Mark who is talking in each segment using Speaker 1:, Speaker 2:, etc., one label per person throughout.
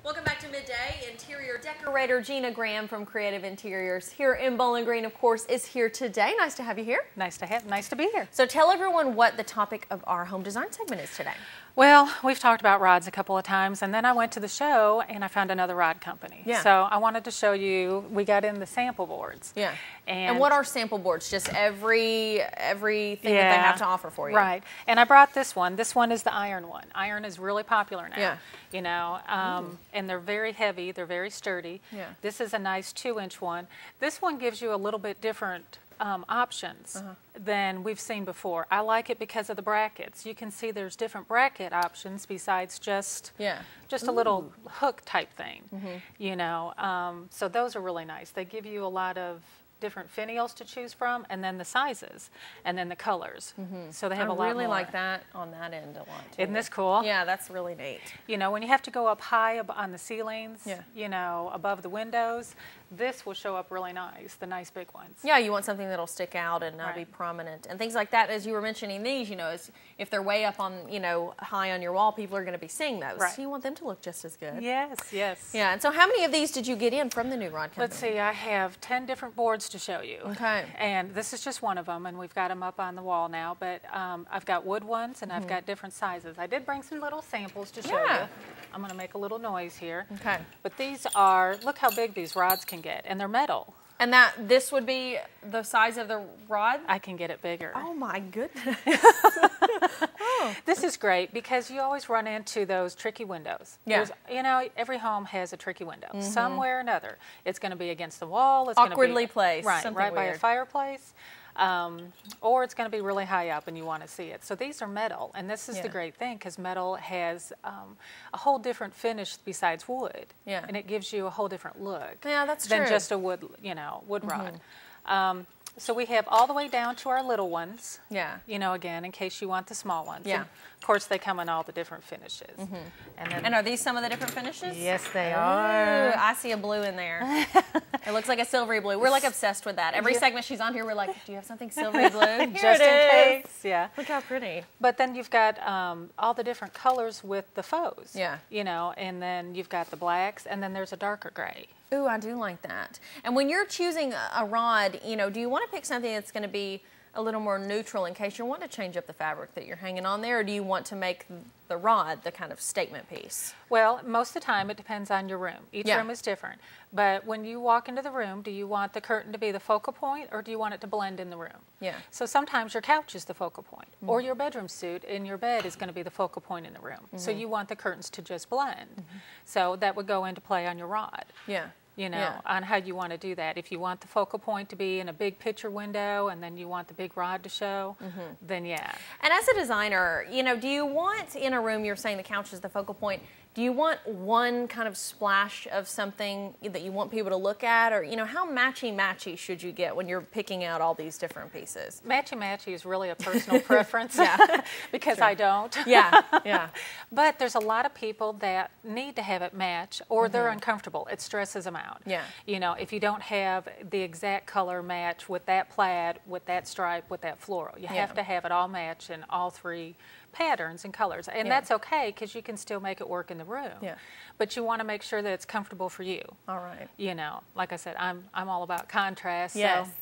Speaker 1: Welcome back to Midday. Interior decorator Gina Graham from Creative Interiors here in Bowling Green, of course, is here today. Nice to have you here.
Speaker 2: Nice to be here.
Speaker 1: So tell everyone what the topic of our home design segment is today.
Speaker 2: Well, we've talked about rods a couple of times, and then I went to the show and I found another rod company.
Speaker 1: Yeah.
Speaker 2: So I wanted to show you, we got in the sample boards.
Speaker 1: Yeah.
Speaker 2: And
Speaker 1: what are sample boards? Just everything that they have to offer for you.
Speaker 2: Right. And I brought this one. This one is the iron one. Iron is really popular now.
Speaker 1: Yeah.
Speaker 2: You know, and they're very heavy. They're very sturdy.
Speaker 1: Yeah.
Speaker 2: This is a nice 2-inch one. This one gives you a little bit different options than we've seen before. I like it because of the brackets. You can see there's different bracket options besides just a little hook type thing. You know, so those are really nice. They give you a lot of different finials to choose from, and then the sizes, and then the colors. So they have a lot more.
Speaker 1: I really like that on that end a lot too.
Speaker 2: Isn't this cool?
Speaker 1: Yeah, that's really neat.
Speaker 2: You know, when you have to go up high on the ceilings, you know, above the windows, this will show up really nice, the nice big ones.
Speaker 1: Yeah, you want something that'll stick out and be prominent and things like that. As you were mentioning these, you know, if they're way up on, you know, high on your wall, people are going to be seeing those.
Speaker 2: Right.
Speaker 1: So you want them to look just as good.
Speaker 2: Yes, yes.
Speaker 1: Yeah, and so how many of these did you get in from the new rod company?
Speaker 2: Let's see, I have 10 different boards to show you.
Speaker 1: Okay.
Speaker 2: And this is just one of them, and we've got them up on the wall now, but I've got wood ones, and I've got different sizes. I did bring some little samples to show you. I'm going to make a little noise here.
Speaker 1: Okay.
Speaker 2: But these are, look how big these rods can get, and they're metal.
Speaker 1: And this would be the size of the rod?
Speaker 2: I can get it bigger.
Speaker 1: Oh my goodness.
Speaker 2: This is great because you always run into those tricky windows.
Speaker 1: Yeah.
Speaker 2: You know, every home has a tricky window, somewhere or another. It's going to be against the wall. It's
Speaker 1: awkwardly
Speaker 2: going to be,
Speaker 1: placed.
Speaker 2: right
Speaker 1: something
Speaker 2: by
Speaker 1: weird.
Speaker 2: a fireplace. Or it's going to be really high up and you want to see it. So these are metal, and this is the great thing because metal has a whole different finish besides wood.
Speaker 1: Yeah.
Speaker 2: And it gives you a whole different look.
Speaker 1: Yeah, that's
Speaker 2: than
Speaker 1: true.
Speaker 2: just a wood, wood rod. So we have all the way down to our little ones.
Speaker 1: Yeah.
Speaker 2: You know, again, in case you want the small ones.
Speaker 1: Yeah.
Speaker 2: And of course, they come in all the different finishes.
Speaker 1: And are these some of the different finishes?
Speaker 2: Yes, they
Speaker 1: Ooh,
Speaker 2: are.
Speaker 1: I see a blue in there. It looks like a silvery blue. We're like obsessed with that. Every segment she's on here, we're like, do you have something silvery blue? Here
Speaker 2: Just in case. Yeah.
Speaker 1: Look how pretty.
Speaker 2: But then you've got all the different colors with the faux.
Speaker 1: Yeah.
Speaker 2: You know, and then you've got the blacks, and then there's a darker gray.
Speaker 1: Ooh, I do like that. And when you're choosing a rod, you know, do you want to pick something that's going to be a little more neutral in case you want to change up the fabric that you're hanging on there, or do you want to make the rod the kind of statement piece?
Speaker 2: Well, most of the time it depends on your room. Each room is different. But when you walk into the room, do you want the curtain to be the focal point, or do you want it to blend in the room?
Speaker 1: Yeah.
Speaker 2: So sometimes your couch is the focal point, or your bedroom suite in your bed is going to be the focal point in the room. So you want the curtains to just blend. So that would go into play on your rod.
Speaker 1: Yeah.
Speaker 2: You know, on how you want to do that. If you want the focal point to be in a big picture window and then you want the big rod to show, then yeah.
Speaker 1: And as a designer, you know, do you want in a room, you're saying the couch is the focal point, do you want one kind of splash of something that you want people to look at? Or, you know, how matchy-matchy should you get when you're picking out all these different pieces?
Speaker 2: Matchy-matchy is really a personal preference because I don't.
Speaker 1: Yeah.
Speaker 2: But there's a lot of people that need to have it match or they're uncomfortable. It stresses them out.
Speaker 1: Yeah.
Speaker 2: You know, if you don't have the exact color match with that plaid, with that stripe, with that floral, you have to have it all match in all three patterns and colors. And that's okay because you can still make it work in the room.
Speaker 1: Yeah.
Speaker 2: But you want to make sure that it's comfortable for you.
Speaker 1: All right.
Speaker 2: You know, like I said, I'm all about contrast.
Speaker 1: Yes.
Speaker 2: So.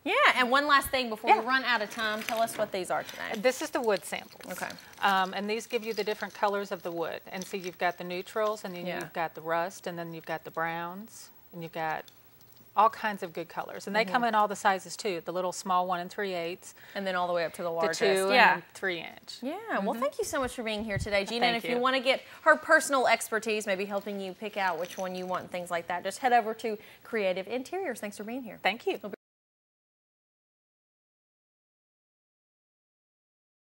Speaker 1: Yeah, and one last thing before we run out of time, tell us what these are today.
Speaker 2: This is the wood samples.
Speaker 1: Okay.
Speaker 2: And these give you the different colors of the wood. And so you've got the neutrals, and then you've got the rust, and then you've got the browns, and you've got all kinds of good colors. And they come in all the sizes too, the little small 1 3/8.
Speaker 1: And then all the way up to the largest.
Speaker 2: The 2 and 3 inch.
Speaker 1: Yeah, well, thank you so much for being here today, Gina.
Speaker 2: Thank
Speaker 1: and if
Speaker 2: you.
Speaker 1: you want to get her personal expertise, maybe helping you pick out which one you want and things like that, just head over to Creative Interiors. Thanks for being here.
Speaker 2: Thank you.